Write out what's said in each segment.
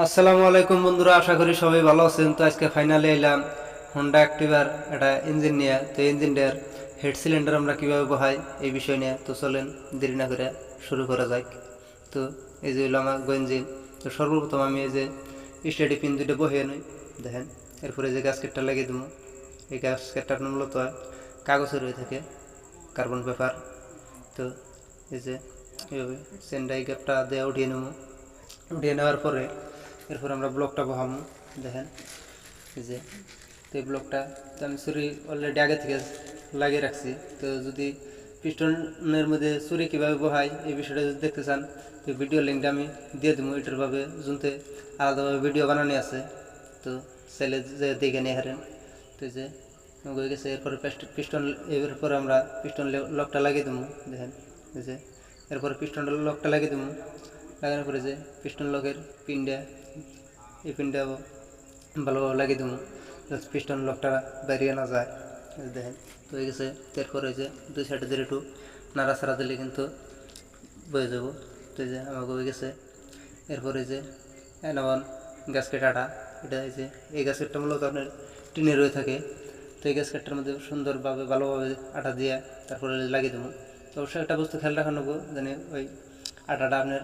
আসসালামু আলাইকুম বন্ধুরা, আশা করি সবাই ভালো আছেন। তো আজকে ফাইনালে এলাম হোন্ডা অ্যাক্টিভার একটা ইঞ্জিন নিয়ে। তো ইঞ্জিনটার হেড সিলিন্ডার আমরা কীভাবে বহাই এই বিষয় নিয়ে। তো চলেন দেরি না করে শুরু করা যাক। তো এই যে হলো আমার ইঞ্জিন। তো সর্বপ্রথম আমি এই যে স্টাডি পিন দুটো বহিয়ে নিই, দেখেন। এরপরে যে গ্যাসকেটটা লাগিয়ে দেবো। এই গ্যাসকেটটা মূলত কাগজের হয়ে থাকে, কার্বন পেপার। তো এই যে এইভাবে সেন্ডাই গ্যাপটা দিয়ে উঠিয়ে নেব। উঠিয়ে নেওয়ার পরে এরপর আমরা ব্লকটা বহামো, দেখেন। এই যে তো এই ব্লকটা তো আমি ছুরি অলরেডি আগে থেকে লাগিয়ে রাখছি। তো যদি পিস্টনের মধ্যে ছুরি কীভাবে বহাই এই বিষয়টা যদি দেখতে চান, তো ভিডিও লিঙ্কটা আমি দিয়ে দেবো। এটারভাবে জুনতে আলাদাভাবে ভিডিও বানানো আছে, তো চাইলে যে দেখে নিয়ে হারেন। তো এই যে হয়ে গেছে। এরপরে পিস্টন, এরপরে আমরা পিস্টন লকটা লাগিয়ে দেবো, দেখেন। এই যে এরপরে পিস্টন লকটা লাগিয়ে দেবো। লাগানোর পরে যে পিস্টন লকের পিনটা, এই পিনটা ভালোভাবে লাগিয়ে দেবো, পিস্টন লকটা বেরিয়ে না যায়, দেখেন। তো হয়ে গেছে। এরপরে যে দুই সাইডে দিলে একটু নাড়াচাড়া দিলে কিন্তু বয়ে যাবো। তো এই যে আমাকে হয়ে গেছে। এরপরে যে এনাওয়ান গ্যাসকেট আটা, এটা এই যে এই গ্যাসকেটটা মূলত আপনার টিনে রয়ে থাকে। তো এই গ্যাসকেটটার মধ্যে সুন্দরভাবে ভালোভাবে আটা দিয়ে তারপরে লাগিয়ে দেবো। তো অবশ্যই একটা বস্তু খেয়াল রাখা নেবো, যেন ওই আটাটা আপনার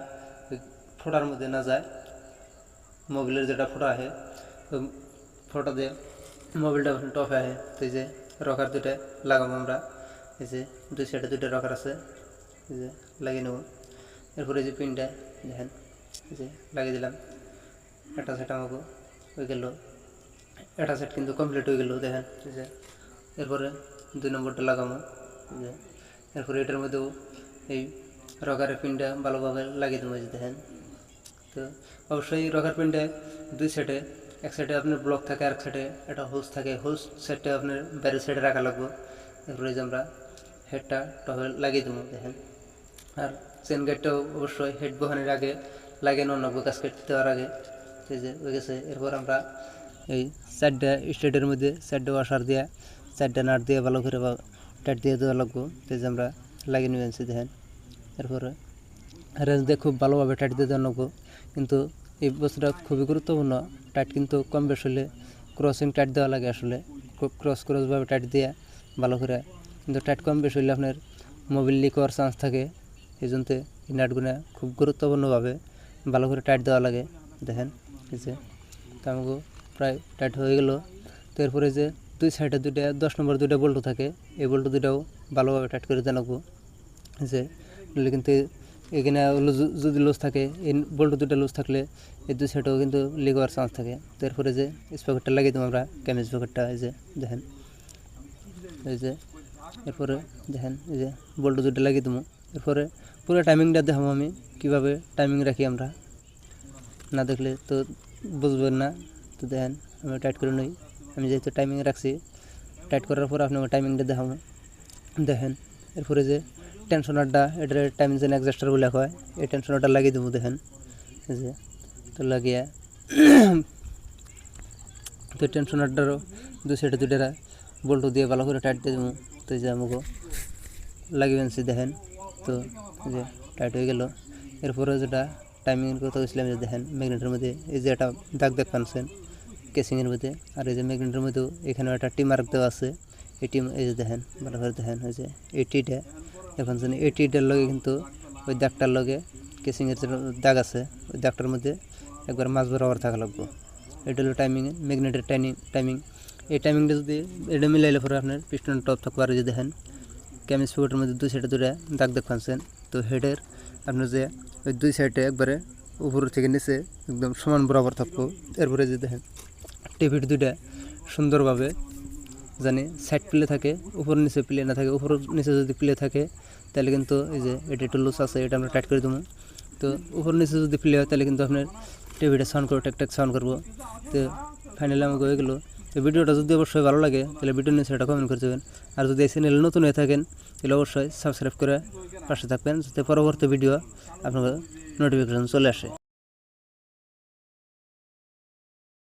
ওই ফোটার মধ্যে না যায়। মোবিলের যেটা ফোটা আছে ওই ফোটা দিয়ে মোবিলটা টপ আহে। তো এই যে রকার দুটা লাগাবো আমরা। এই যে দুই সাইডে দুইটা রকার আছে, এই যে লাগিয়ে নেব। এরপরে এই যে পিনটা দেখেন, এই যে লাগিয়ে দিলাম। একটা সেট আমাকে হয়ে গেল, একটা সেট কিন্তু কমপ্লিট হয়ে গেল, দেখেন। এই যে এরপরে দুই নম্বরটা লাগাবো। এই যে এরপরে এটার মধ্যেও এই রকারের পিনটা ভালোভাবে লাগিয়ে দেবো, দেখেন। তো অবশ্যই রকার পিনটা দুই সাইডে, এক সাইডে আপনার ব্লক থাকে, আরেক সাইডে একটা হোস থাকে। হোস সাইডটা আপনার বাইরের সাইডে রাখা লাগবে। এরপরে যে আমরা হেডটা টবে লাগিয়ে দেবো, দেখেন। আর চেন গাইডটাও অবশ্যই হেড বহানোর আগে লাগিয়ে নেওয়া লাগবে, কাজ কেটে দেওয়ার আগে। এই যে হয়ে গেছে। এরপর আমরা এই চারটা স্টেটের মধ্যে চারটে ওয়াশার দিয়ে, চারটা নাট দিয়ে ভালো করে টাইট দিয়ে দেওয়া লাগবে। তো যে আমরা লাগিয়ে নিয়ে আনছি, দেখেন। এরপরে রেঞ্জ দিয়ে খুব ভালোভাবে টাইট দিয়ে দেওয়া লাগবে। কিন্তু এই বস্তুটা খুবই গুরুত্বপূর্ণ। টাইট কিন্তু কম বেশ হলে ক্রসিং টাইট দেওয়া লাগে, আসলে ক্রসভাবে টাইট দিয়ে ভালো করে। কিন্তু টাইট কম বেশ হলে আপনার মোবিল লিক হওয়ার চান্স থাকে। এই জন্য এই নাটগুলো খুব গুরুত্বপূর্ণভাবে ভালো করে টাইট দেওয়া লাগে, দেখেন। এই যে তো আমাকে প্রায় টাইট হয়ে গেল। তো এরপরে যে দুই সাইডে দুইটা 10 নম্বর দুইটা বল্টু থাকে, এই বল্টু দুটাও ভালোভাবে টাইট করে দেওয়া লাগবো। যে কিন্তু এখানে যদি লুজ থাকে, এই বল্টু দুটো লুজ থাকলে এই দুই সাইডেও কিন্তু লিক হওয়ার চান্স থাকে। তো এরপরে যে স্পকেটটা লাগিয়ে দেবো আমরা, ক্যামেজ স্পকেটটা, এই যে দেখেন। এই যে এরপরে দেখেন, এই যে বল্টু দুটো লাগিয়ে দেবো। এরপরে পুরো টাইমিংটা দেখাবো আমি, কীভাবে টাইমিং রাখি আমরা। না দেখলে তো বুঝবেন না। তো দেখেন আমি টাইট করে নিই। আমি যেহেতু টাইমিং রাখছি, টাইট করার পর আপনাকে টাইমিংটা দেখাবো, দেখেন। এরপরে যে টেনশনারটা, এটার টাইমিং যেন অ্যাডজাস্টার বলে হয়, এই টেনশনারটা লাগিয়ে দেবো, দেখেন। এই যে তো লাগিয়ে তো টেনশনারটারও দুই সাইডে দুইটা বল্টু দিয়ে ভালো করে টাইট দিয়ে দেবো। তো এই যে আমাকে লাগিয়ে আনছি, দেখেন। তো এই যে টাইট হয়ে গেল। এরপরে যেটা টাইমিংয়ের কথা বলছিলাম, যে দেখেন ম্যাগনেটের মধ্যে এই যে একটা দাগ পাচ্ছেন কেসিংয়ের মধ্যে। আর এই যে ম্যাগনেটের মধ্যেও এখানে একটা টি মার্ক দেওয়া আছে, এই টি, এই যে দেখেন ভালো করে দেখেন। এই যে এই টিটা এখন জানি, এই টিটার লগে কিন্তু ওই দাগটার লগে কেসিংয়ের যে দাগ আছে, ওই দাগটার মধ্যে একবার মাছ বরাবর থাকা লাগবে। এটা হলো টাইমিংয়ে ম্যাগনেটের টাইমিং। এই টাইমিংটা যদি এটা মিলাইলে পরে আপনার পিস্টন টপ থাকবে। আর যে দেখেন ক্যামিজ স্পকেটের মধ্যে দুই সাইডে দুটা দাগ পাচ্ছেন। তো হেডের আপনার যে ওই দুই সাইডে একবারে উপর থেকে নিচে একদম সমান বরাবর থাকবো। এরপরে যে দেখেন টিভির দুইটা সুন্দরভাবে জানি সাইড প্লে থাকে, উপর নিচে প্লে না থাকে। উপর নিচে যদি প্লে থাকে তাহলে কিন্তু এই যে এটা একটু লুজ আছে, এটা আমরা টাইট করে দেবো। তো উপর নিচে যদি প্লে হয় তাহলে কিন্তু আপনার টিভিটা সাউন্ড করবো, টেক সাউন্ড করবো। তো ফাইনালি আমাকে হয়ে গেলো। তো ভিডিওটা যদি অবশ্যই ভালো লাগে তাহলে ভিডিও নিচে একটা কমেন্ট করে দেবেন। আর যদি এই চ্যানেলে নতুন হয়ে থাকেন তাহলে অবশ্যই সাবস্ক্রাইব করে পাশে থাকবেন, যাতে পরবর্তী ভিডিও আপনার নোটিফিকেশন চলে আসে।